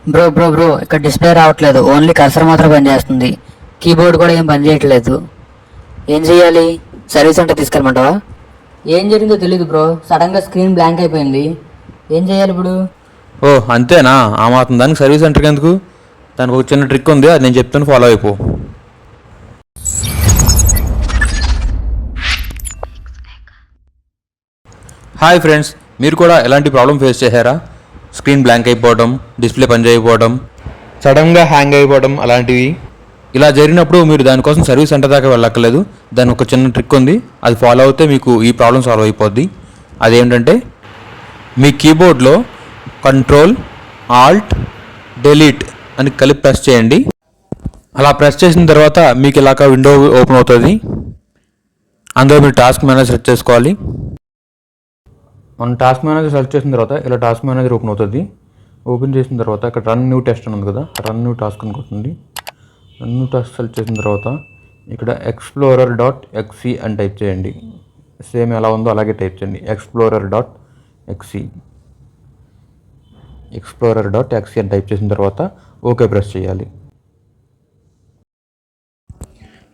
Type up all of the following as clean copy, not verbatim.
Bro ఇక్కడ display రావట్లేదు, only cursor మాత్రం పనిచేస్తుంది. కీబోర్డ్ కూడా ఏం పనిచేయట్లేదు. ఏం చేయాలి? సర్వీస్ సెంటర్ తీసుకెళ్ళమంటావా? ఏం జరిగిందో తెలీదు బ్రో, సడన్గా స్క్రీన్ బ్లాంక్ అయిపోయింది. ఏం చేయాలి ఇప్పుడు? ఓ అంతేనా? ఆ మాత్రం దానికి సర్వీస్ సెంటర్కి ఎందుకు? దానికి ఒక చిన్న ట్రిక్ ఉంది, అది నేను చెప్తాను, ఫాలో అయిపో. హాయ్ ఫ్రెండ్స్, మీరు కూడా ఎలాంటి ప్రాబ్లం ఫేస్ చేశారా? స్క్రీన్ బ్లాంక్ అయిపోవడం, డిస్ప్లే పనిచేయకపోవడం, సడన్గా హ్యాంగ్ అయిపోవడం అలాంటివి. ఇలా జరిగినప్పుడు మీరు దానికోసం సర్వీస్ సెంటర్ దాకా వెళ్ళక్కర్లేదు. దాని ఒక చిన్న ట్రిక్ ఉంది, అది ఫాలో అవుతే మీకు ఈ ప్రాబ్లం సాల్వ్ అయిపోద్ది. అదేంటంటే మీ కీబోర్డ్లో కంట్రోల్ ఆల్ట్ డిలీట్ అని కలిపి ప్రెస్ చేయండి. అలా ప్రెస్ చేసిన తర్వాత మీకు ఇలాగ విండో ఓపెన్ అవుతుంది. అందులో మీరు టాస్క్ మేనేజర్ సెర్చ్ చేసుకోవాలి. మనం టాస్క్ మేనేజర్ సెర్చ్ చేసిన తర్వాత ఇలా టాస్క్ మేనేజర్ ఓపెన్ అవుతుంది. ఓపెన్ చేసిన తర్వాత ఇక్కడ రన్ న్యూ టెస్ట్ అని ఉంది కదా, రన్ న్యూ టాస్క్ అనుకుంటుంది. రన్ న్యూ టాస్క్ సెర్చ్ చేసిన తర్వాత ఇక్కడ explorer.exe అని టైప్ చేయండి. సేమ్ ఎలా ఉందో అలాగే టైప్ చేయండి, explorer.exe అని టైప్ చేసిన తర్వాత ఓకే ప్రెస్ చేయాలి.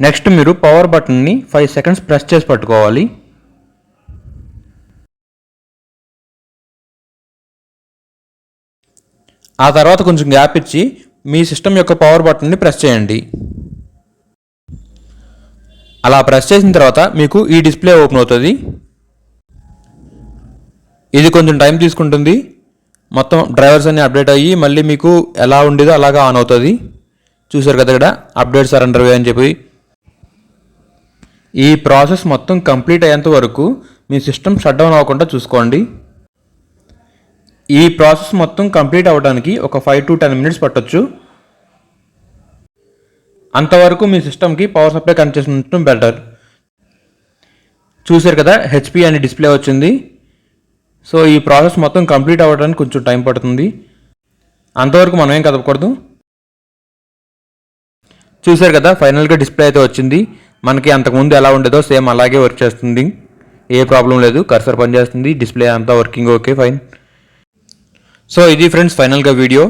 నెక్స్ట్ మీరు పవర్ బటన్ని 5 సెకండ్స్ ప్రెస్ చేసి పట్టుకోవాలి. ఆ తర్వాత కొంచెం గ్యాప్ ఇచ్చి మీ సిస్టమ్ యొక్క పవర్ బటన్ని ప్రెస్ చేయండి. అలా ప్రెస్ చేసిన తర్వాత మీకు ఈ డిస్ప్లే ఓపెన్ అవుతుంది. ఇది కొంచెం టైం తీసుకుంటుంది. మొత్తం డ్రైవర్స్ అన్ని అప్డేట్ అయ్యి మళ్ళీ మీకు ఎలా ఉండేదో అలాగా ఆన్ అవుతుంది. చూసారు కదా ఇక్కడ అప్డేట్స్ ఆర్ అండర్ వే అని చెప్పి. ఈ ప్రాసెస్ మొత్తం కంప్లీట్ అయ్యేంత వరకు మీ సిస్టమ్ షట్ డౌన్ అవ్వకుండా చూసుకోండి. ఈ ప్రాసెస్ మొత్తం కంప్లీట్ అవ్వడానికి ఒక 5 to 10 minutes పట్టొచ్చు. అంతవరకు మీ సిస్టమ్కి పవర్ సప్లై కనెక్ట్ చేసి ఉండటం బెటర్. చూసారు కదా హెచ్పి అని డిస్ప్లే వచ్చింది. సో ఈ ప్రాసెస్ మొత్తం కంప్లీట్ అవ్వడానికి కొంచెం టైం పడుతుంది. అంతవరకు మనం ఏం కదపకూడదు. చూసారు కదా ఫైనల్గా డిస్ప్లే అయితే వచ్చింది. మనకి అంతకుముందు ఎలా ఉండేదో సేమ్ అలాగే వర్క్ చేస్తుంది. ఏ ప్రాబ్లం లేదు, కర్సర్ పనిచేస్తుంది, డిస్ప్లే అంతా వర్కింగ్ ఓకే ఫైన్. సో ఇది ఫ్రెండ్స్ ఫైనల్గా వీడియో.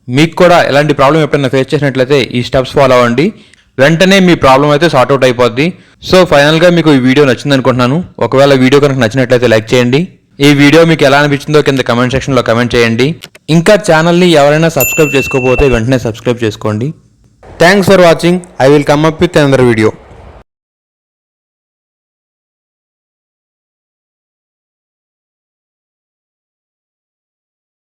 మీకు కూడా ఎలాంటి ప్రాబ్లం ఎప్పుడైనా ఫేస్ చేసినట్లయితే ఈ స్టెప్స్ ఫాలో అవ్వండి, వెంటనే మీ ప్రాబ్లం అయితే సార్ట్అవుట్ అయిపోద్ది. సో ఫైనల్గా మీకు ఈ వీడియో నచ్చింది అనుకుంటున్నాను. ఒకవేళ వీడియో కనుక నచ్చినట్లయితే లైక్ చేయండి. ఈ వీడియో మీకు ఎలా అనిపించిందో కింద కమెంట్ సెక్షన్లో కమెంట్ చేయండి. ఇంకా ఛానల్ని ఎవరైనా సబ్స్క్రైబ్ చేసుకోకపోతే వెంటనే సబ్స్క్రైబ్ చేసుకోండి. Thanks for watching. I will come up with another video.